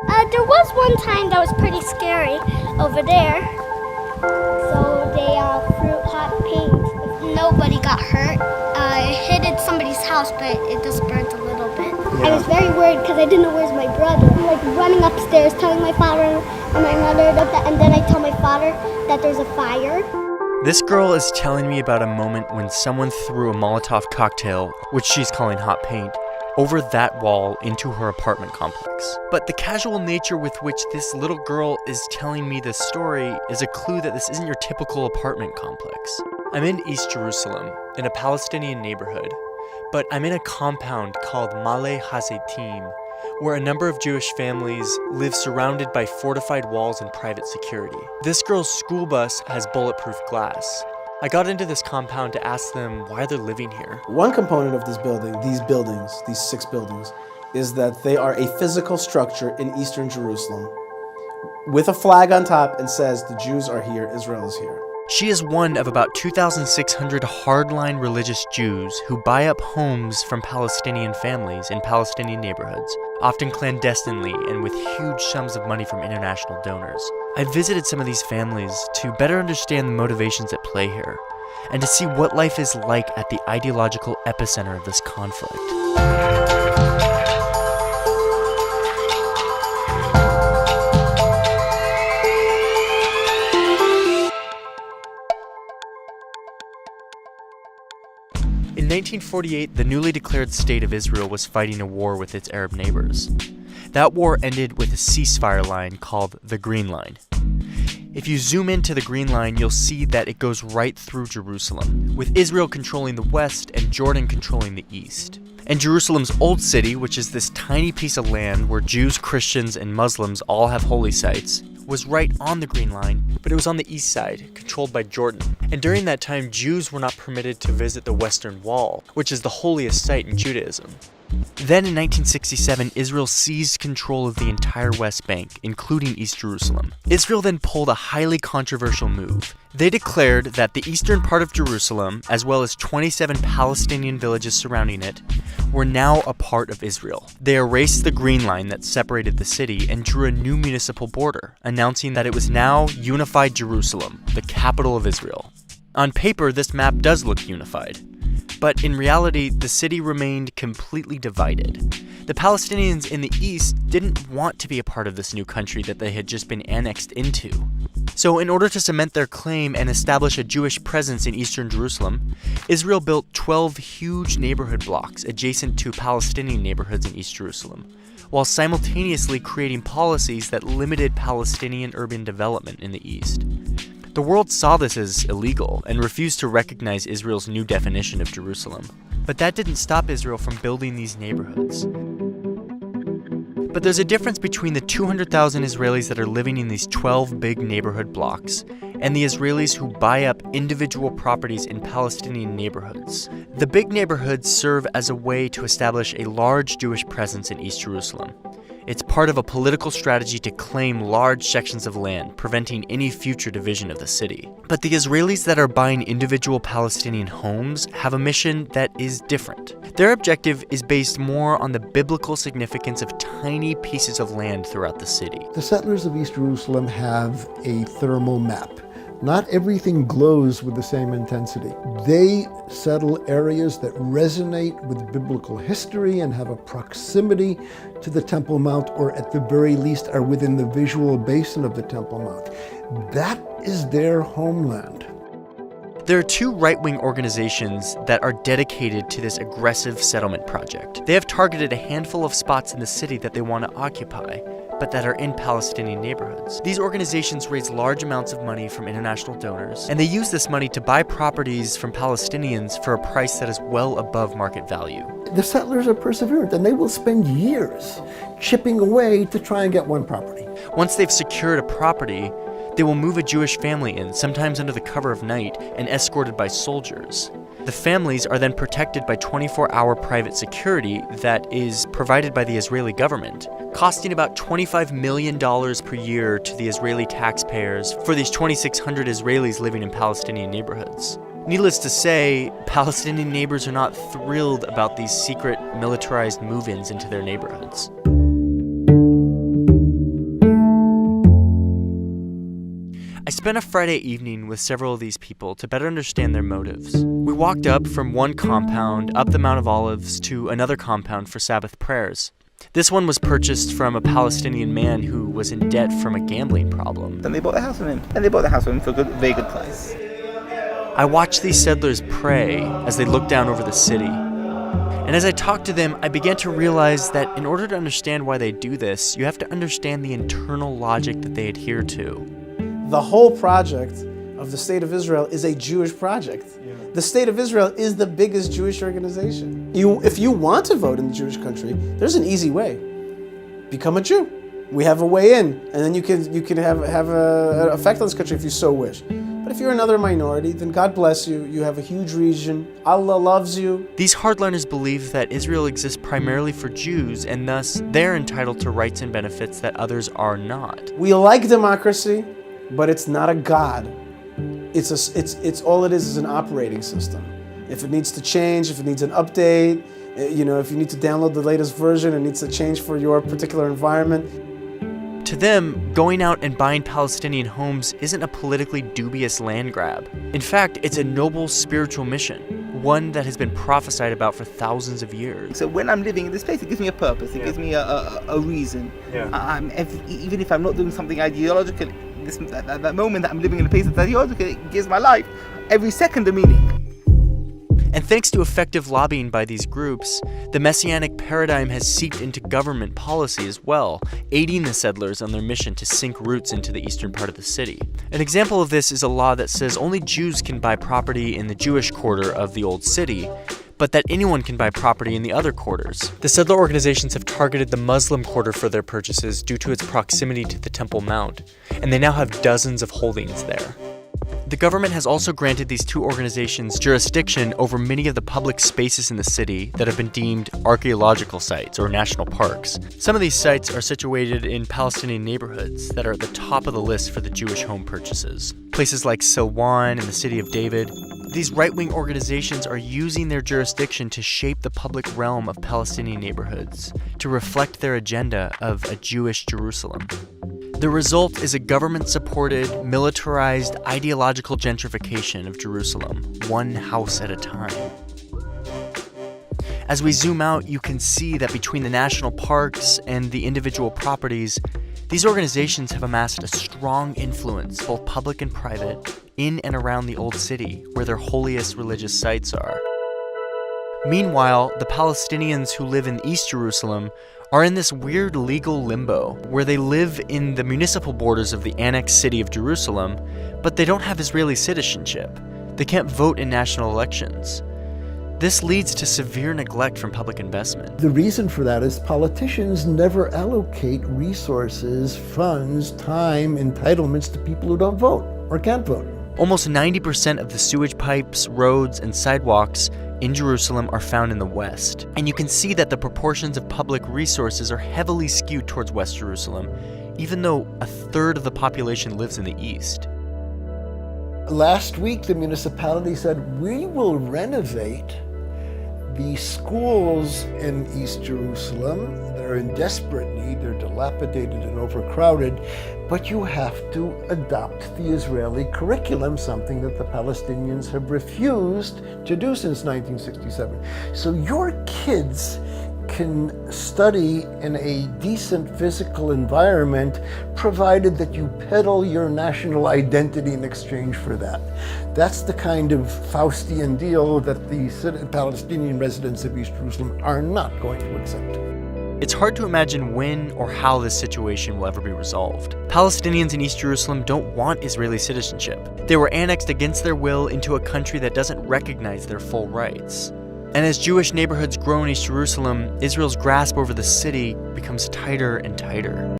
There was one time that was pretty scary over there. So they threw hot paint. Nobody got hurt. It hit at somebody's house, but it just burnt a little bit. Yeah. I was very worried because I didn't know where's my brother. I'm like running upstairs, telling my father and my mother and then I tell my father that there's a fire. This girl is telling me about a moment when someone threw a Molotov cocktail, which she's calling hot paint, over that wall into her apartment complex. But the casual nature with which this little girl is telling me this story is a clue that this isn't your typical apartment complex. I'm in East Jerusalem, in a Palestinian neighborhood, but I'm in a compound called Male Hazetim, where a number of Jewish families live surrounded by fortified walls and private security. This girl's school bus has bulletproof glass. I got into this compound to ask them why they're living here. One component of this building, these 6 buildings, is that they are a physical structure in eastern Jerusalem with a flag on top and says the Jews are here, Israel is here. She is one of about 2,600 hardline religious Jews who buy up homes from Palestinian families in Palestinian neighborhoods, often clandestinely and with huge sums of money from international donors. I visited some of these families to better understand the motivations at play here, and to see what life is like at the ideological epicenter of this conflict. In 1948, the newly declared state of Israel was fighting a war with its Arab neighbors. That war ended with a ceasefire line called the Green Line. If you zoom into the Green Line, you'll see that it goes right through Jerusalem, with Israel controlling the west and Jordan controlling the east. And Jerusalem's Old City, which is this tiny piece of land where Jews, Christians, and Muslims all have holy sites, was right on the Green Line, but it was on the east side, controlled by Jordan. And during that time, Jews were not permitted to visit the Western Wall, which is the holiest site in Judaism. Then in 1967, Israel seized control of the entire West Bank, including East Jerusalem. Israel then pulled a highly controversial move. They declared that the eastern part of Jerusalem, as well as 27 Palestinian villages surrounding it, were now a part of Israel. They erased the Green Line that separated the city and drew a new municipal border, announcing that it was now Unified Jerusalem, the capital of Israel. On paper, this map does look unified. But in reality, the city remained completely divided. The Palestinians in the east didn't want to be a part of this new country that they had just been annexed into. So in order to cement their claim and establish a Jewish presence in eastern Jerusalem, Israel built 12 huge neighborhood blocks adjacent to Palestinian neighborhoods in East Jerusalem, while simultaneously creating policies that limited Palestinian urban development in the east. The world saw this as illegal and refused to recognize Israel's new definition of Jerusalem. But that didn't stop Israel from building these neighborhoods. But there's a difference between the 200,000 Israelis that are living in these 12 big neighborhood blocks and the Israelis who buy up individual properties in Palestinian neighborhoods. The big neighborhoods serve as a way to establish a large Jewish presence in East Jerusalem. It's part of a political strategy to claim large sections of land, preventing any future division of the city. But the Israelis that are buying individual Palestinian homes have a mission that is different. Their objective is based more on the biblical significance of tiny pieces of land throughout the city. The settlers of East Jerusalem have a thermal map. Not everything glows with the same intensity. They settle areas that resonate with biblical history and have a proximity to the Temple Mount, or at the very least are within the visual basin of the Temple Mount. That is their homeland. There are 2 right-wing organizations that are dedicated to this aggressive settlement project. They have targeted a handful of spots in the city that they want to occupy, but that are in Palestinian neighborhoods. These organizations raise large amounts of money from international donors, and they use this money to buy properties from Palestinians for a price that is well above market value. The settlers are perseverant, and they will spend years chipping away to try and get one property. Once they've secured a property, they will move a Jewish family in, sometimes under the cover of night, and escorted by soldiers. The families are then protected by 24-hour private security that is provided by the Israeli government, costing about $25 million per year to the Israeli taxpayers for these 2,600 Israelis living in Palestinian neighborhoods. Needless to say, Palestinian neighbors are not thrilled about these secret militarized move-ins into their neighborhoods. I spent a Friday evening with several of these people to better understand their motives. We walked up from one compound, up the Mount of Olives, to another compound for Sabbath prayers. This one was purchased from a Palestinian man who was in debt from a gambling problem. And they bought the house from him. And they bought the house from him for a very good price. I watched these settlers pray as they looked down over the city. And as I talked to them, I began to realize that in order to understand why they do this, you have to understand the internal logic that they adhere to. The whole project of the State of Israel is a Jewish project. The State of Israel is the biggest Jewish organization. If you want to vote in the Jewish country, there's an easy way. Become a Jew. We have a way in, and then you can have an effect on this country if you so wish. But if you're another minority, then God bless you. You have a huge region. Allah loves you. These hardliners believe that Israel exists primarily for Jews, and thus they're entitled to rights and benefits that others are not. We like democracy, but it's not a God. It's all it is an operating system. If it needs to change, if it needs an update, if you need to download the latest version, it needs to change for your particular environment. To them, going out and buying Palestinian homes isn't a politically dubious land grab. In fact, it's a noble spiritual mission, one that has been prophesied about for thousands of years. So when I'm living in this place, it gives me a purpose. It gives me a reason. Even if I'm not doing something ideological, that moment that I'm living in a place that's ideological, it gives my life every second a meaning. And thanks to effective lobbying by these groups, the messianic paradigm has seeped into government policy as well, aiding the settlers on their mission to sink roots into the eastern part of the city. An example of this is a law that says only Jews can buy property in the Jewish quarter of the old city, but that anyone can buy property in the other quarters. The settler organizations have targeted the Muslim quarter for their purchases due to its proximity to the Temple Mount, and they now have dozens of holdings there. The government has also granted these two organizations jurisdiction over many of the public spaces in the city that have been deemed archaeological sites or national parks. Some of these sites are situated in Palestinian neighborhoods that are at the top of the list for the Jewish home purchases. Places like Silwan and the city of David. These right-wing organizations are using their jurisdiction to shape the public realm of Palestinian neighborhoods, to reflect their agenda of a Jewish Jerusalem. The result is a government-supported, militarized, ideological gentrification of Jerusalem, one house at a time. As we zoom out, you can see that between the national parks and the individual properties, these organizations have amassed a strong influence, both public and private, in and around the Old City, where their holiest religious sites are. Meanwhile, the Palestinians who live in East Jerusalem are in this weird legal limbo, where they live in the municipal borders of the annexed city of Jerusalem, but they don't have Israeli citizenship. They can't vote in national elections. This leads to severe neglect from public investment. The reason for that is politicians never allocate resources, funds, time, entitlements to people who don't vote or can't vote. Almost 90% of the sewage pipes, roads, and sidewalks in Jerusalem are found in the west. And you can see that the proportions of public resources are heavily skewed towards West Jerusalem, even though a third of the population lives in the east. Last week, the municipality said, we will renovate the schools in East Jerusalem. They're in desperate need, they're dilapidated and overcrowded, but you have to adopt the Israeli curriculum, something that the Palestinians have refused to do since 1967. So your kids can study in a decent physical environment, provided that you peddle your national identity in exchange for that. That's the kind of Faustian deal that the Palestinian residents of East Jerusalem are not going to accept. It's hard to imagine when or how this situation will ever be resolved. Palestinians in East Jerusalem don't want Israeli citizenship. They were annexed against their will into a country that doesn't recognize their full rights. And as Jewish neighborhoods grow in East Jerusalem, Israel's grasp over the city becomes tighter and tighter.